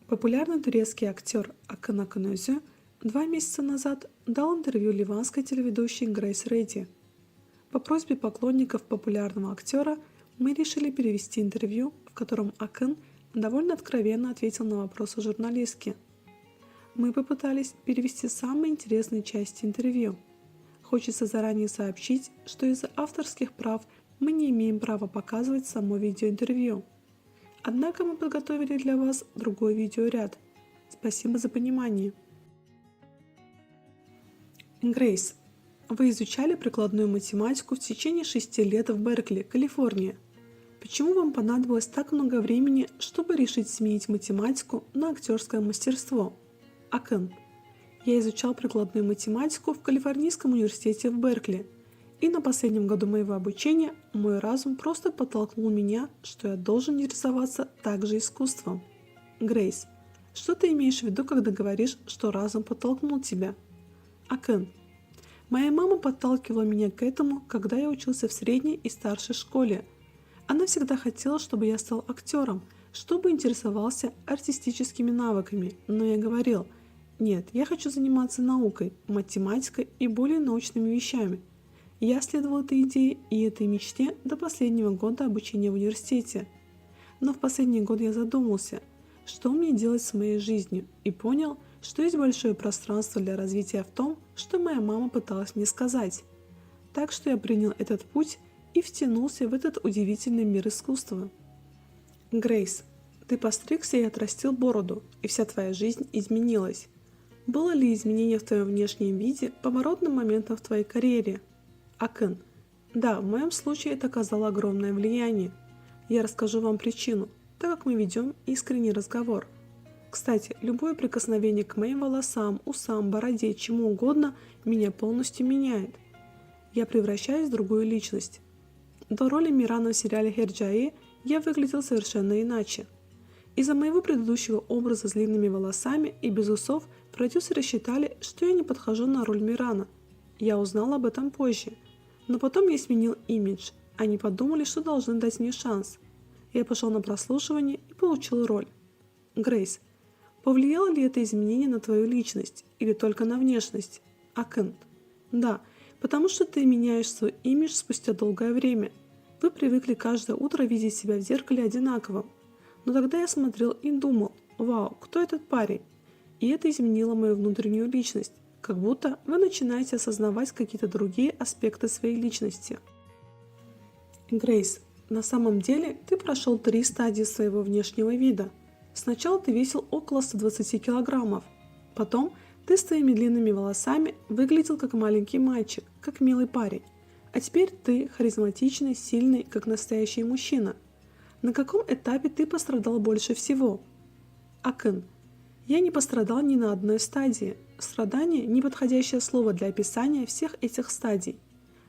Популярный турецкий актер Акын Акынөзü 2 месяца назад дал интервью ливанской телеведущей Грейс Редди. По просьбе поклонников популярного актера мы решили перевести интервью, в котором Акын довольно откровенно ответил на вопросы журналистки. Мы попытались перевести самые интересные части интервью. Хочется заранее сообщить, что из-за авторских прав мы не имеем права показывать само видеоинтервью. Однако мы подготовили для вас другой видеоряд. Спасибо за понимание. Грейс, вы изучали прикладную математику в течение 6 лет в Беркли, Калифорния. Почему вам понадобилось так много времени, чтобы решить сменить математику на актерское мастерство? Акын. Я изучал прикладную математику в Калифорнийском университете в Беркли, и на последнем году моего обучения мой разум просто подтолкнул меня, что я должен интересоваться также искусством. Грейс, что ты имеешь в виду, когда говоришь, что разум подтолкнул тебя? Акын. Моя мама подталкивала меня к этому, когда я учился в средней и старшей школе. Она всегда хотела, чтобы я стал актером, чтобы интересовался артистическими навыками, но я говорил: нет, я хочу заниматься наукой, математикой и более научными вещами. Я следовал этой идее и этой мечте до последнего года обучения в университете. Но в последний год я задумался, что мне делать с моей жизнью, и понял, что есть большое пространство для развития в том, что моя мама пыталась мне сказать. Так что я принял этот путь и втянулся в этот удивительный мир искусства. Грейс, ты постригся и отрастил бороду, и вся твоя жизнь изменилась. Было ли изменение в твоем внешнем виде поворотным моментом в твоей карьере? Акын. Да, в моем случае это оказало огромное влияние. Я расскажу вам причину, так как мы ведем искренний разговор. Кстати, любое прикосновение к моим волосам, усам, бороде, чему угодно меня полностью меняет. Я превращаюсь в другую личность. До роли Мирана в сериале Херджаи я выглядел совершенно иначе. Из-за моего предыдущего образа с длинными волосами и без усов продюсеры считали, что я не подхожу на роль Мирана. Я узнал об этом позже. Но потом я сменил имидж. Они подумали, что должны дать мне шанс. Я пошел на прослушивание и получил роль. Грейс, повлияло ли это изменение на твою личность или только на внешность? Акын. Да, потому что ты меняешь свой имидж спустя долгое время. Вы привыкли каждое утро видеть себя в зеркале одинаковым. Но тогда я смотрел и думал: вау, кто этот парень? И это изменило мою внутреннюю личность. Как будто вы начинаете осознавать какие-то другие аспекты своей личности. Грейс, на самом деле ты прошел 3 стадии своего внешнего вида. Сначала ты весил около 120 килограммов. Потом ты с твоими длинными волосами выглядел как маленький мальчик, как милый парень. А теперь ты харизматичный, сильный, как настоящий мужчина. На каком этапе ты пострадал больше всего? Акын. Я не пострадал ни на одной стадии. Страдание – неподходящее слово для описания всех этих стадий.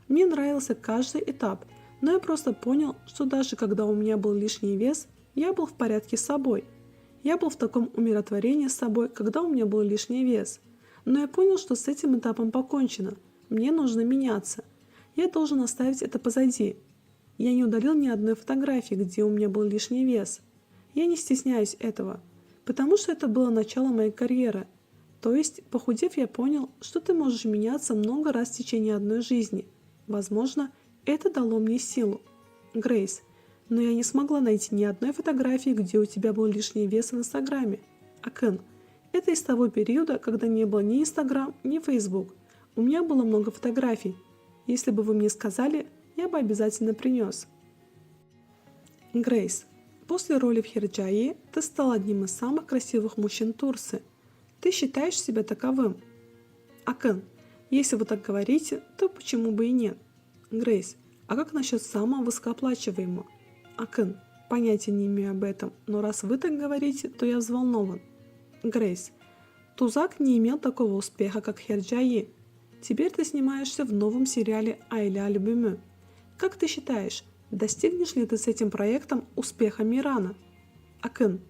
Мне нравился каждый этап, но я просто понял, что даже когда у меня был лишний вес, я был в порядке с собой. Я был в таком умиротворении с собой, когда у меня был лишний вес. Но я понял, что с этим этапом покончено. Мне нужно меняться. Я должен оставить это позади. Я не удалил ни одной фотографии, где у меня был лишний вес. Я не стесняюсь этого, потому что это было начало моей карьеры. То есть, похудев, я понял, что ты можешь меняться много раз в течение одной жизни. Возможно, это дало мне силу. Грейс, но я не смогла найти ни одной фотографии, где у тебя был лишний вес в Инстаграме. Акын, это из того периода, когда не было ни Инстаграм, ни Фейсбук. У меня было много фотографий. Если бы вы мне сказали, я бы обязательно принес. Грейс, после роли в Херджаи ты стал одним из самых красивых мужчин Турции. Ты считаешь себя таковым? Акын, если вы так говорите, то почему бы и нет? Грейс, а как насчет самого высокооплачиваемого? Акын, понятия не имею об этом, но раз вы так говорите, то я взволнован. Грейс, Тузак не имел такого успеха, как Херджаи. Теперь ты снимаешься в новом сериале Айля Любимы. Как ты считаешь, достигнешь ли ты с этим проектом успеха Мирана? Акын,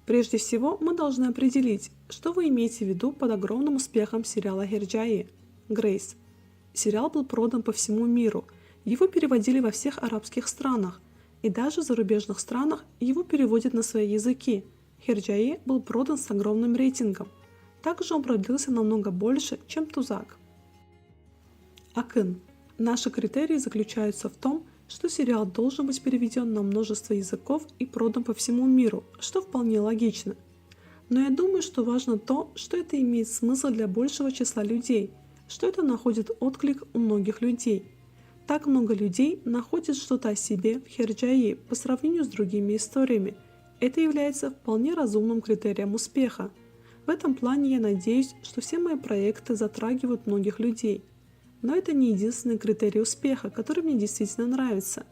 прежде всего мы должны определить, что вы имеете в виду под огромным успехом сериала Херджаи. Грейс, сериал был продан по всему миру, его переводили во всех арабских странах, и даже в зарубежных странах его переводят на свои языки. Hercai был продан с огромным рейтингом. Также он продлился намного больше, чем Тузак. Акын. Наши критерии заключаются в том, что сериал должен быть переведен на множество языков и продан по всему миру, что вполне логично. Но я думаю, что важно то, что это имеет смысл для большего числа людей, что это находит отклик у многих людей. Так много людей находят что-то о себе в Hercai по сравнению с другими историями. Это является вполне разумным критерием успеха. В этом плане я надеюсь, что все мои проекты затрагивают многих людей. Но это не единственный критерий успеха, который мне действительно нравится.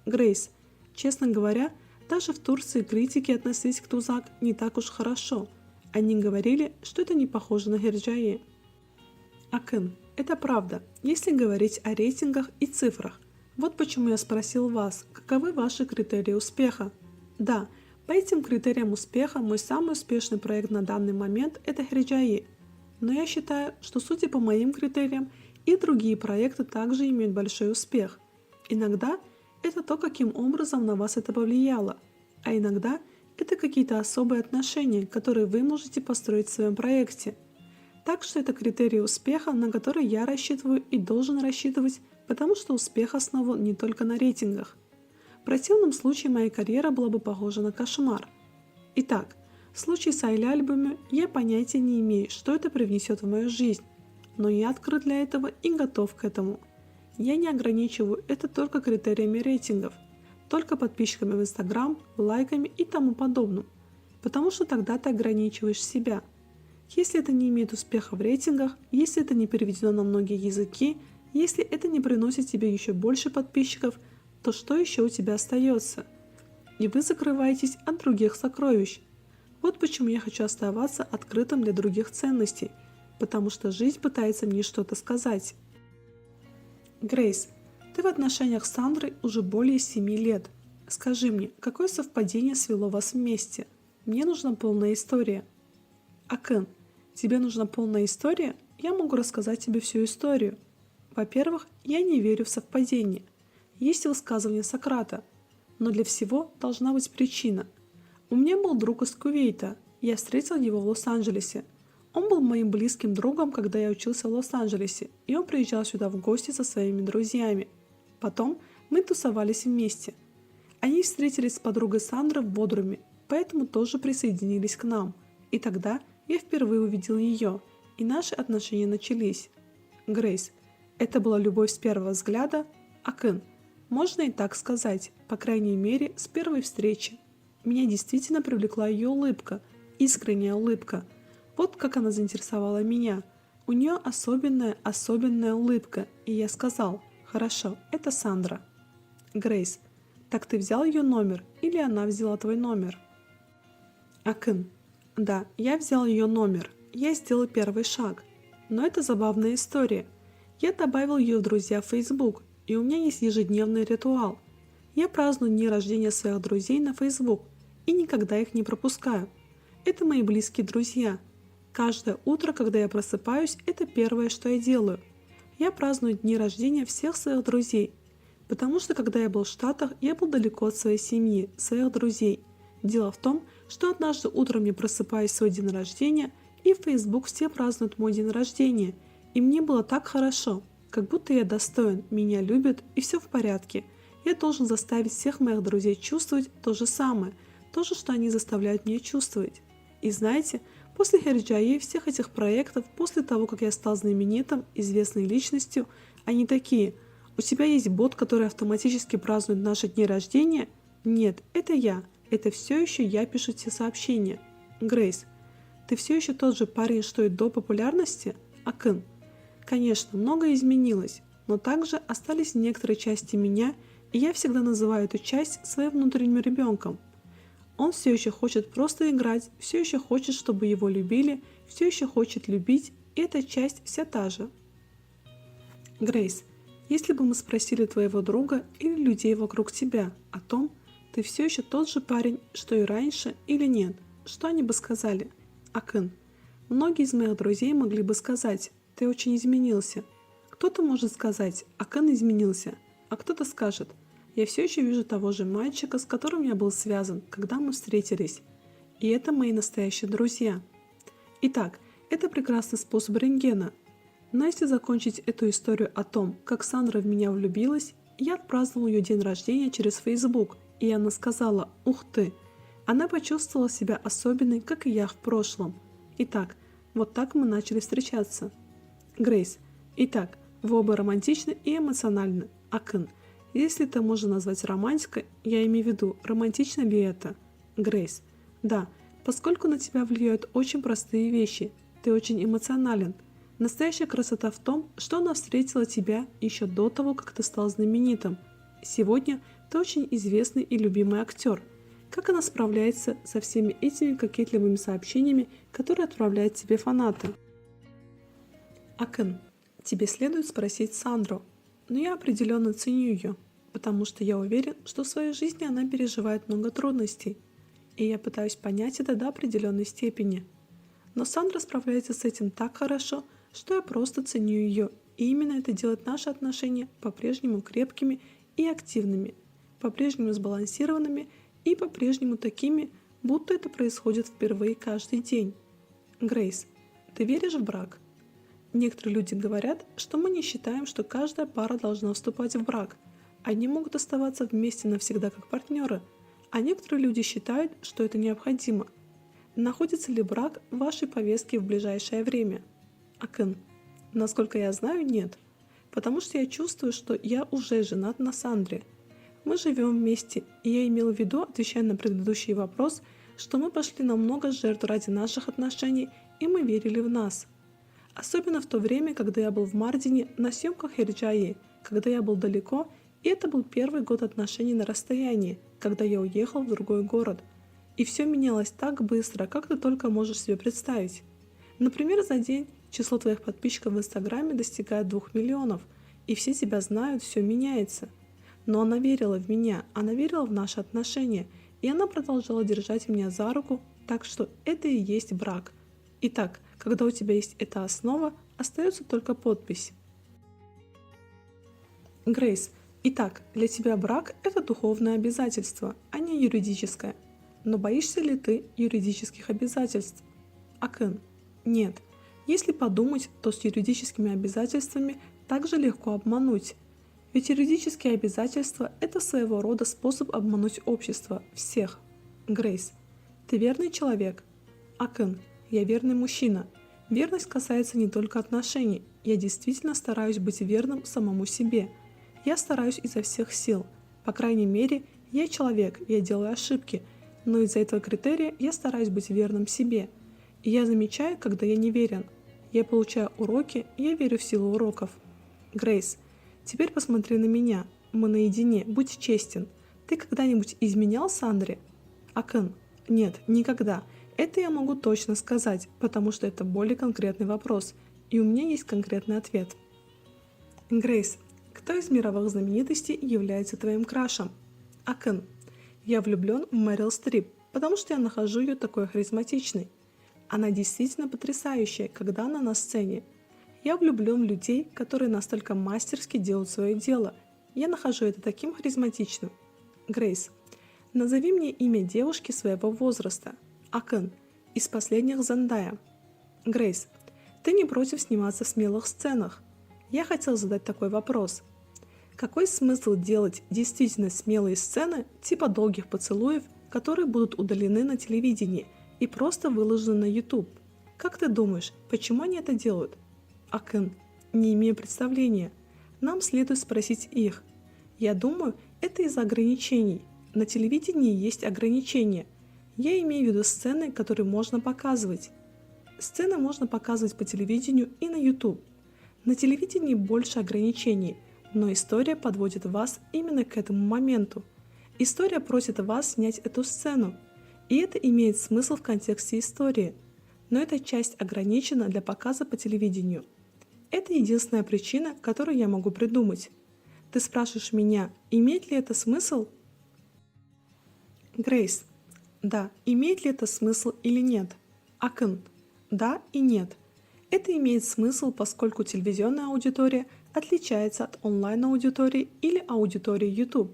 Грейс, честно говоря, даже в Турции критики относились к Тузак не так уж хорошо. Они говорили, что это не похоже на Hercai. Акын, это правда, если говорить о рейтингах и цифрах. Вот почему я спросил вас, каковы ваши критерии успеха. Да, по этим критериям успеха мой самый успешный проект на данный момент – это Hercai. Но я считаю, что судя по моим критериям, и другие проекты также имеют большой успех. Иногда это то, каким образом на вас это повлияло, а иногда это какие-то особые отношения, которые вы можете построить в своем проекте. Так что это критерии успеха, на которые я рассчитываю и должен рассчитывать, потому что успех основан не только на рейтингах. В противном случае моя карьера была бы похожа на кошмар. Итак, в случае с Айляльбами я понятия не имею, что это привнесет в мою жизнь. Но я открыт для этого и готов к этому. Я не ограничиваю это только критериями рейтингов, только подписчиками в Instagram, лайками и тому подобным, потому что тогда ты ограничиваешь себя. Если это не имеет успеха в рейтингах, если это не переведено на многие языки, если это не приносит тебе еще больше подписчиков, то что еще у тебя остается? И вы закрываетесь от других сокровищ. Вот почему я хочу оставаться открытым для других ценностей, потому что жизнь пытается мне что-то сказать. Грейс, ты в отношениях с Сандрой уже более 7 лет. Скажи мне, какое совпадение свело вас вместе? Мне нужна полная история. Акын, тебе нужна полная история? Я могу рассказать тебе всю историю. Во-первых, я не верю в совпадение. Есть высказывание Сократа, но для всего должна быть причина. У меня был друг из Кувейта, я встретил его в Лос-Анджелесе. Он был моим близким другом, когда я учился в Лос-Анджелесе, и он приезжал сюда в гости со своими друзьями. Потом мы тусовались вместе. Они встретились с подругой Сандры в Бодруме, поэтому тоже присоединились к нам. И тогда я впервые увидел ее, и наши отношения начались. Грейс, это была любовь с первого взгляда? Акын, можно и так сказать, по крайней мере, с первой встречи. Меня действительно привлекла ее улыбка, искренняя улыбка. Вот как она заинтересовала меня. У нее особенная улыбка, и я сказал: «Хорошо, это Сандра». Грейс, так ты взял ее номер или она взяла твой номер? Акын, да, я взял ее номер, я сделал первый шаг. Но это забавная история. Я добавил ее в друзья в Facebook, и у меня есть ежедневный ритуал. Я праздную дни рождения своих друзей на Facebook и никогда их не пропускаю. Это мои близкие друзья. Каждое утро, когда я просыпаюсь, это первое, что я делаю. Я праздную дни рождения всех своих друзей. Потому что, когда я был в Штатах, я был далеко от своей семьи, своих друзей. Дело в том, что однажды утром я просыпаюсь в свой день рождения, и в Facebook все празднуют мой день рождения. И мне было так хорошо, как будто я достоин, меня любят и все в порядке. Я должен заставить всех моих друзей чувствовать то же самое, то же, что они заставляют меня чувствовать. И знаете, после Hercai, всех этих проектов, после того, как я стал знаменитым, известной личностью, они такие: «У тебя есть бот, который автоматически празднует наши дни рождения?» Нет, это я. Это все еще я пишу те сообщения. Грейс, ты все еще тот же парень, что и до популярности? Акын, конечно, многое изменилось, но также остались некоторые части меня, и я всегда называю эту часть своим внутренним ребенком. Он все еще хочет просто играть, все еще хочет, чтобы его любили, все еще хочет любить, и эта часть вся та же. Грейс, если бы мы спросили твоего друга или людей вокруг тебя о том, ты все еще тот же парень, что и раньше, или нет, что они бы сказали? Акын, многие из моих друзей могли бы сказать: ты очень изменился. Кто-то может сказать: Акын изменился, а кто-то скажет: я все еще вижу того же мальчика, с которым я был связан, когда мы встретились. И это мои настоящие друзья. Итак, это прекрасный способ рентгена. Но если закончить эту историю о том, как Сандра в меня влюбилась, я отпраздновал ее день рождения через Facebook, и она сказала «Ух ты!». Она почувствовала себя особенной, как и я в прошлом. Итак, вот так мы начали встречаться. Грейс. Итак, вы оба романтичны и эмоциональны. Акын. Если это можно назвать романтикой, я имею в виду, романтично ли это? Грейс. Да, поскольку на тебя влияют очень простые вещи. Ты очень эмоционален. Настоящая красота в том, что она встретила тебя еще до того, как ты стал знаменитым. Сегодня ты очень известный и любимый актер. Как она справляется со всеми этими кокетливыми сообщениями, которые отправляют тебе фанаты? Акын. Тебе следует спросить Сандру, но я определенно ценю ее, потому что я уверен, что в своей жизни она переживает много трудностей, и я пытаюсь понять это до определенной степени. Но Сандра справляется с этим так хорошо, что я просто ценю ее, и именно это делает наши отношения по-прежнему крепкими и активными, по-прежнему сбалансированными и по-прежнему такими, будто это происходит впервые каждый день. Грейс, ты веришь в брак? Некоторые люди говорят, что мы не считаем, что каждая пара должна вступать в брак. Они могут оставаться вместе навсегда как партнеры, а некоторые люди считают, что это необходимо. Находится ли брак в вашей повестке в ближайшее время? Акын. Насколько я знаю, нет. Потому что я чувствую, что я уже женат на Сандре. Мы живем вместе, и я имел в виду, отвечая на предыдущий вопрос, что мы пошли на много жертв ради наших отношений, и мы верили в нас. Особенно в то время, когда я был в Мардине на съемках Ирджаи, когда я был далеко, и это был первый год отношений на расстоянии, когда я уехал в другой город. И все менялось так быстро, как ты только можешь себе представить. Например, за день число твоих подписчиков в Инстаграме достигает 2 миллионов, и все тебя знают, все меняется. Но она верила в меня, она верила в наши отношения, и она продолжала держать меня за руку, так что это и есть брак. Итак, когда у тебя есть эта основа, остается только подпись. Грейс. Итак, для тебя брак – это духовное обязательство, а не юридическое. Но боишься ли ты юридических обязательств? Акын. Нет. Если подумать, то с юридическими обязательствами также легко обмануть. Ведь юридические обязательства – это своего рода способ обмануть общество, всех. Грейс. Ты верный человек? Акын. Я верный мужчина. Верность касается не только отношений. Я действительно стараюсь быть верным самому себе. Я стараюсь изо всех сил. По крайней мере, я человек, я делаю ошибки. Но из-за этого критерия я стараюсь быть верным себе. И я замечаю, когда я не верен. Я получаю уроки, и я верю в силу уроков. Грейс, теперь посмотри на меня. Мы наедине, будь честен. Ты когда-нибудь изменял Сандре? Акын. Нет, никогда. Это я могу точно сказать, потому что это более конкретный вопрос, и у меня есть конкретный ответ. Грейс, кто из мировых знаменитостей является твоим крашем? Акын. Я влюблен в Мэрил Стрип, потому что я нахожу ее такой харизматичной. Она действительно потрясающая, когда она на сцене. Я влюблен в людей, которые настолько мастерски делают свое дело. Я нахожу это таким харизматичным. Грейс. Назови мне имя девушки своего возраста. Акын. Из последних Зендая. Грейс. Ты не против сниматься в смелых сценах? Я хотел задать такой вопрос. Какой смысл делать действительно смелые сцены, типа долгих поцелуев, которые будут удалены на телевидении и просто выложены на YouTube? Как ты думаешь, почему они это делают? Акын. Не имею представления. Нам следует спросить их. Я думаю, это из-за ограничений. На телевидении есть ограничения. Я имею в виду сцены, которые можно показывать. Сцены можно показывать по телевидению и на YouTube. На телевидении больше ограничений, но история подводит вас именно к этому моменту. История просит вас снять эту сцену, и это имеет смысл в контексте истории, но эта часть ограничена для показа по телевидению. Это единственная причина, которую я могу придумать. Ты спрашиваешь меня, имеет ли это смысл? Грейс. Да, имеет ли это смысл или нет? Акын. Да и нет. Это имеет смысл, поскольку телевизионная аудитория отличается от онлайн-аудитории или аудитории YouTube.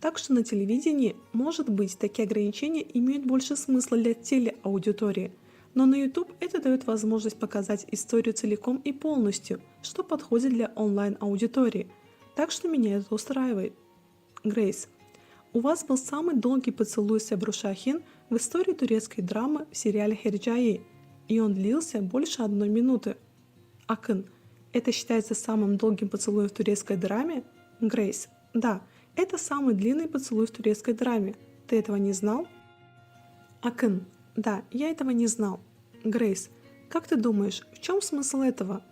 Так что на телевидении, может быть, такие ограничения имеют больше смысла для телеаудитории, но на YouTube это дает возможность показать историю целиком и полностью, что подходит для онлайн-аудитории. Так что меня это устраивает. Грейс. У вас был самый долгий поцелуй с Эбру Шахин в истории турецкой драмы в сериале «Херджаи», и он длился больше 1 минуты. Акын. Это считается самым долгим поцелуем в турецкой драме? Грейс. Да, это самый длинный поцелуй в турецкой драме. Ты этого не знал? Акын. Да, я этого не знал. Грейс. Как ты думаешь, в чем смысл этого?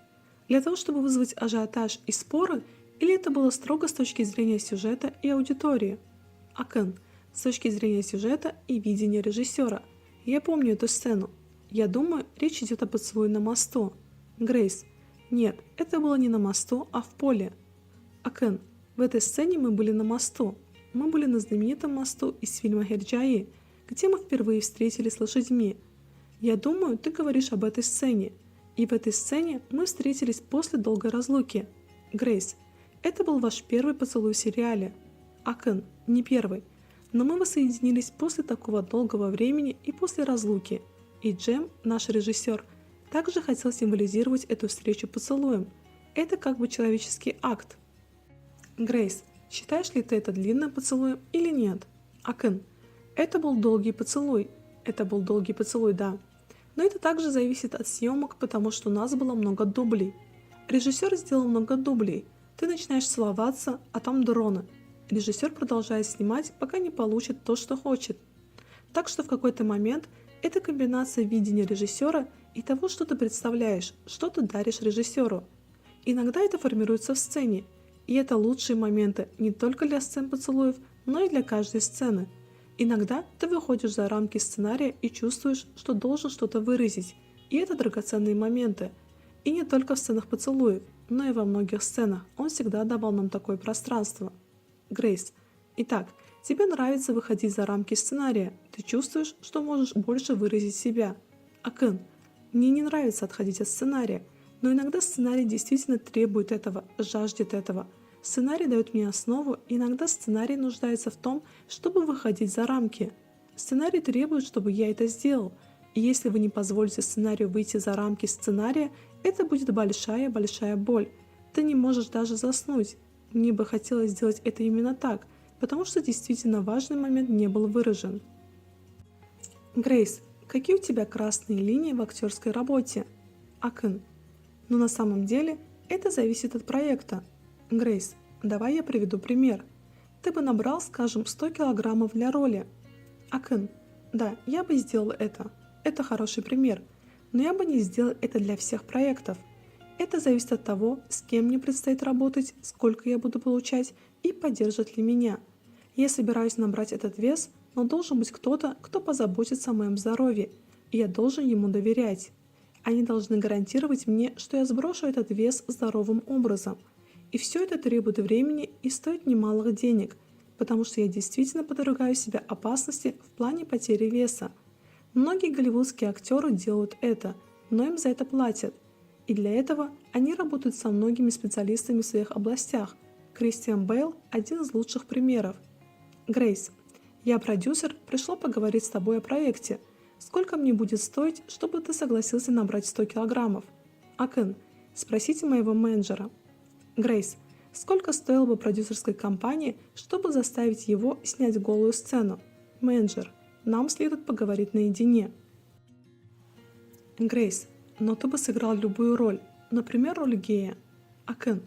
Для того, чтобы вызвать ажиотаж и споры, или это было строго с точки зрения сюжета и аудитории? Акын. С точки зрения сюжета и видения режиссера. Я помню эту сцену. Я думаю, речь идет о поцелуе на мосту. Грейс. Нет, это было не на мосту, а в поле. Акын. В этой сцене мы были на мосту. Мы были на знаменитом мосту из фильма «Херджаи», где мы впервые встретились с лошадьми. Я думаю, ты говоришь об этой сцене. И в этой сцене мы встретились после долгой разлуки. Грейс. Это был ваш первый поцелуй в сериале. Акын. Не первый. Но мы воссоединились после такого долгого времени и после разлуки. И Джем, наш режиссер, также хотел символизировать эту встречу поцелуем. Это как бы человеческий акт. Грейс, считаешь ли ты это длинным поцелуем или нет? Акын. Это был долгий поцелуй. Это был долгий поцелуй, да. Но это также зависит от съемок, потому что у нас было много дублей. Режиссер сделал много дублей. Ты начинаешь целоваться, а там дрона. Режиссер продолжает снимать, пока не получит то, что хочет. Так что в какой-то момент это комбинация видения режиссера и того, что ты представляешь, что ты даришь режиссеру. Иногда это формируется в сцене, и это лучшие моменты не только для сцен поцелуев, но и для каждой сцены. Иногда ты выходишь за рамки сценария и чувствуешь, что должен что-то выразить, и это драгоценные моменты. И не только в сценах поцелуев, но и во многих сценах он всегда давал нам такое пространство. Грейс. Итак, тебе нравится выходить за рамки сценария, ты чувствуешь, что можешь больше выразить себя. Акын. Мне не нравится отходить от сценария, но иногда сценарий действительно требует этого, жаждет этого. Сценарий дает мне основу, и иногда сценарий нуждается в том, чтобы выходить за рамки. Сценарий требует, чтобы я это сделал, и если вы не позволите сценарию выйти за рамки сценария, это будет большая-большая боль. Ты не можешь даже заснуть. Мне бы хотелось сделать это именно так, потому что действительно важный момент не был выражен. Грейс, какие у тебя красные линии в актерской работе? Акын. Но на самом деле это зависит от проекта. Грейс, давай я приведу пример. Ты бы набрал, скажем, 100 килограммов для роли. Акын. Да, я бы сделал это. Это хороший пример. Но я бы не сделал это для всех проектов. Это зависит от того, с кем мне предстоит работать, сколько я буду получать и поддержит ли меня. Я собираюсь набрать этот вес, но должен быть кто-то, кто позаботится о моем здоровье, и я должен ему доверять. Они должны гарантировать мне, что я сброшу этот вес здоровым образом. И все это требует времени и стоит немалых денег, потому что я действительно подвергаю себя опасности в плане потери веса. Многие голливудские актеры делают это, но им за это платят. И для этого они работают со многими специалистами в своих областях. Кристиан Бейл – один из лучших примеров. Грейс, я продюсер, пришла поговорить с тобой о проекте. Сколько мне будет стоить, чтобы ты согласился набрать 100 килограммов? Акын, спросите моего менеджера. Грейс, сколько стоило бы продюсерской компании, чтобы заставить его снять голую сцену? Менеджер, нам следует поговорить наедине. Грейс, но ты бы сыграл любую роль, например, роль гея. Акын,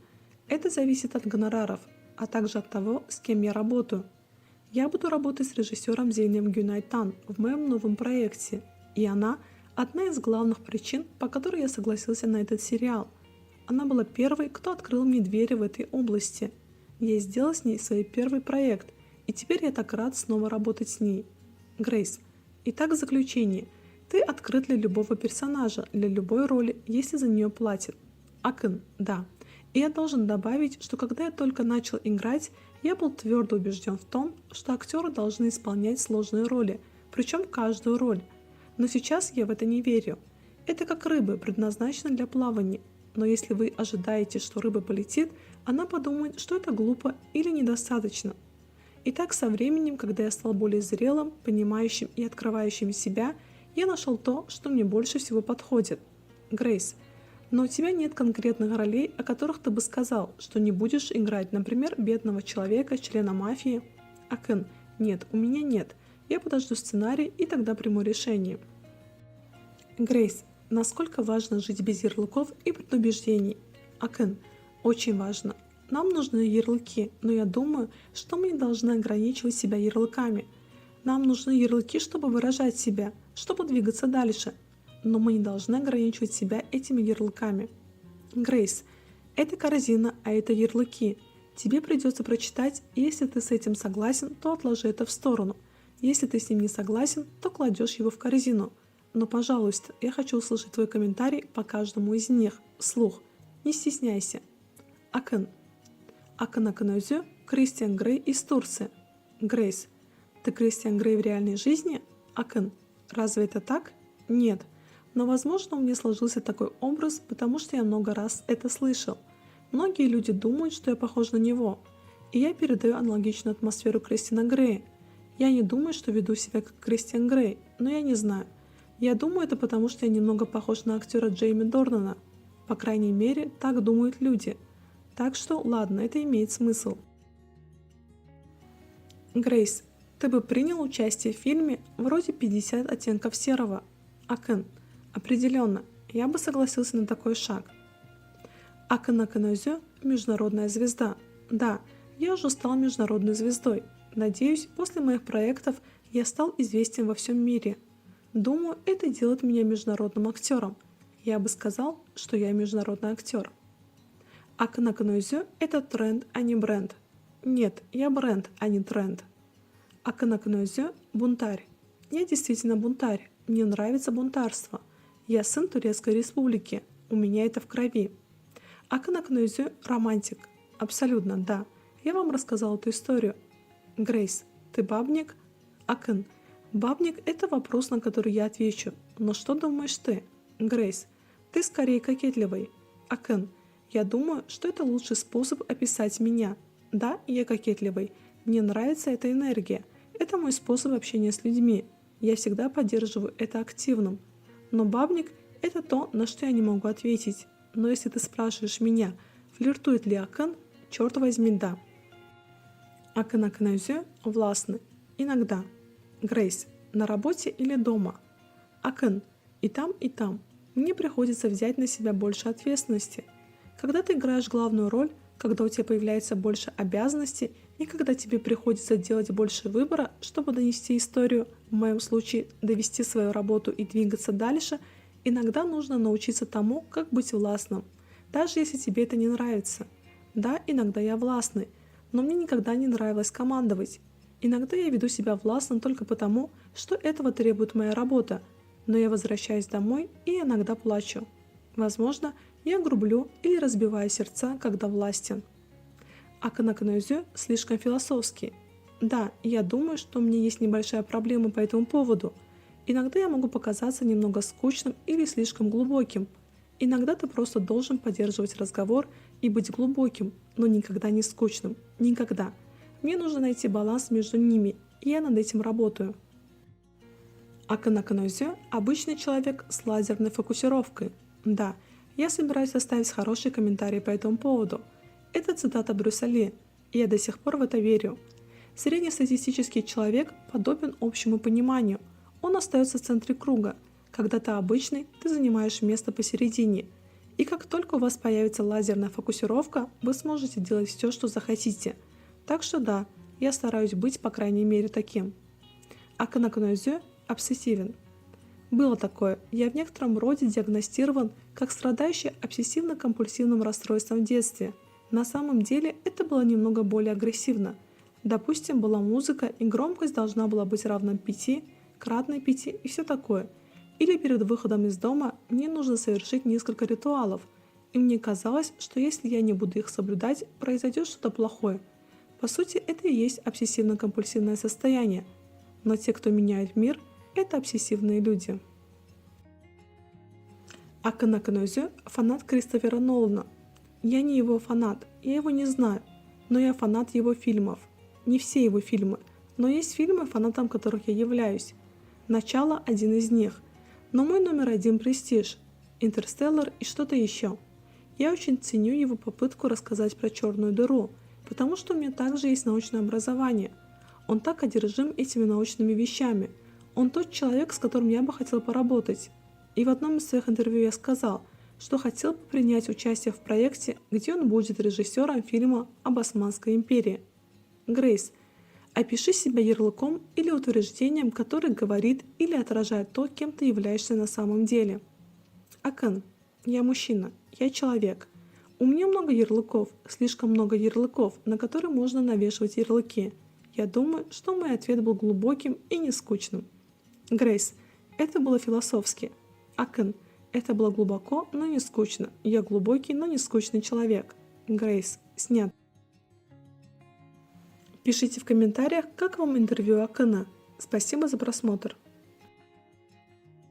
это зависит от гонораров, а также от того, с кем я работаю. Я буду работать с режиссером Зейнеп Гюнайтан в моем новом проекте, и она – одна из главных причин, по которой я согласился на этот сериал. Она была первой, кто открыл мне двери в этой области. Я сделал с ней свой первый проект, и теперь я так рад снова работать с ней. Грейс, итак, в заключение. Ты открыт для любого персонажа, для любой роли, если за нее платят. Акын, да. И я должен добавить, что когда я только начал играть, я был твердо убежден в том, что актеры должны исполнять сложные роли, причем каждую роль. Но сейчас я в это не верю. Это как рыбы, предназначены для плавания. Но если вы ожидаете, что рыба полетит, она подумает, что это глупо или недостаточно. И так со временем, когда я стал более зрелым, понимающим и открывающим себя, я нашел то, что мне больше всего подходит. Грейс, но у тебя нет конкретных ролей, о которых ты бы сказал, что не будешь играть, например, бедного человека, члена мафии. Акен, нет, у меня нет. Я подожду сценарий и тогда приму решение. Грейс, насколько важно жить без ярлыков и предубеждений? Акен, очень важно. Нам нужны ярлыки, но я думаю, что мы не должны ограничивать себя ярлыками. Нам нужны ярлыки, чтобы выражать себя, чтобы двигаться дальше. Но мы не должны ограничивать себя этими ярлыками. Грейс, это корзина, а это ярлыки. Тебе придется прочитать, и если ты с этим согласен, то отложи это в сторону. Если ты с ним не согласен, то кладешь его в корзину. Но, пожалуйста, я хочу услышать твой комментарий по каждому из них, вслух. Не стесняйся. Акен. Акын Акынөзү, Кристиан Грей из Турции. Грейс. Ты Кристиан Грей в реальной жизни? Акын. Разве это так? Нет. Но, возможно, у меня сложился такой образ, потому что я много раз это слышал. Многие люди думают, что я похож на него. И я передаю аналогичную атмосферу Кристиана Грея. Я не думаю, что веду себя как Кристиан Грей, но я не знаю. Я думаю, это потому, что я немного похож на актера Джейми Дорнана. По крайней мере, так думают люди. Так что, ладно, это имеет смысл. Грейс, ты бы принял участие в фильме вроде «50 оттенков серого»? Акен, определенно, я бы согласился на такой шаг. Акын Акынөзү, международная звезда. Да, я уже стал международной звездой. Надеюсь, после моих проектов я стал известен во всем мире. Думаю, это делает меня международным актером. Я бы сказал, что я международный актер. Акын Акынөзү – это тренд, а не бренд. Нет, я бренд, а не тренд. Акын Акынөзү – бунтарь. Я действительно бунтарь. Мне нравится бунтарство. Я сын Турецкой Республики. У меня это в крови. Акын Акынөзү – романтик. Абсолютно, да. Я вам рассказал эту историю. Грейс, ты бабник? Акын. Бабник – это вопрос, на который я отвечу. Но что думаешь ты? Грейс, ты скорее кокетливый. Акын. Я думаю, что это лучший способ описать меня. Да, я кокетливый. Мне нравится эта энергия. Это мой способ общения с людьми. Я всегда поддерживаю это активным. Но бабник – это то, на что я не могу ответить. Но если ты спрашиваешь меня, флиртует ли Акын, черт возьми, да. Акын Акынөзү властный. Иногда. Грейс, на работе или дома? Акын, и там, и там. Мне приходится взять на себя больше ответственности. Когда ты играешь главную роль, когда у тебя появляется больше обязанностей и когда тебе приходится делать больше выбора, чтобы донести историю, в моем случае довести свою работу и двигаться дальше, иногда нужно научиться тому, как быть властным, даже если тебе это не нравится. Да, иногда я властный, но мне никогда не нравилось командовать. Иногда я веду себя властно только потому, что этого требует моя работа, но я возвращаюсь домой и иногда плачу. Возможно, я грублю или разбиваю сердца, когда властен. Акын Акынөзү слишком философский. Да, я думаю, что у меня есть небольшая проблема по этому поводу. Иногда я могу показаться немного скучным или слишком глубоким. Иногда ты просто должен поддерживать разговор и быть глубоким, но никогда не скучным. Никогда. Мне нужно найти баланс между ними, и я над этим работаю. Акын Акынөзү – обычный человек с лазерной фокусировкой. Да, я собираюсь оставить хороший комментарий по этому поводу. Это цитата Брюса Ли, и я до сих пор в это верю. Среднестатистический человек подобен общему пониманию. Он остается в центре круга. Когда ты обычный, ты занимаешь место посередине. И как только у вас появится лазерная фокусировка, вы сможете делать все, что захотите. Так что да, я стараюсь быть по крайней мере таким. Акын Акынөзү обсессивен. Было такое, я в некотором роде диагностирован как страдающий обсессивно-компульсивным расстройством в детстве. На самом деле это было немного более агрессивно. Допустим, была музыка, и громкость должна была быть равна 5, кратной 5 и все такое. Или перед выходом из дома мне нужно совершить несколько ритуалов, и мне казалось, что если я не буду их соблюдать, произойдет что-то плохое. По сути, это и есть обсессивно-компульсивное состояние. Но те, кто меняет мир, это обсессивные люди. Акын Акынөзү – фанат Кристофера Нолана. Я не его фанат, я его не знаю, но я фанат его фильмов. не все его фильмы, но есть фильмы, фанатом которых я являюсь. «Начало» – один из них. Но мой номер один – «Престиж», «Интерстеллар» и что-то еще. Я очень ценю его попытку рассказать про черную дыру, потому что у меня также есть научное образование. Он так одержим этими научными вещами. Он тот человек, с которым я бы хотел поработать. И в одном из своих интервью я сказал, что хотел бы принять участие в проекте, где он будет режиссером фильма об Османской империи. Грейс, опиши себя ярлыком или утверждением, который говорит или отражает то, кем ты являешься на самом деле. Акан, я мужчина, я человек. У меня много ярлыков, слишком много ярлыков, на которые можно навешивать ярлыки. Я думаю, что мой ответ был глубоким и не скучным. Грейс, это было философски. Акан, это было глубоко, но не скучно. Я глубокий, но не скучный человек. Грейс, снят. Пишите в комментариях, как вам интервью Акана. Спасибо за просмотр.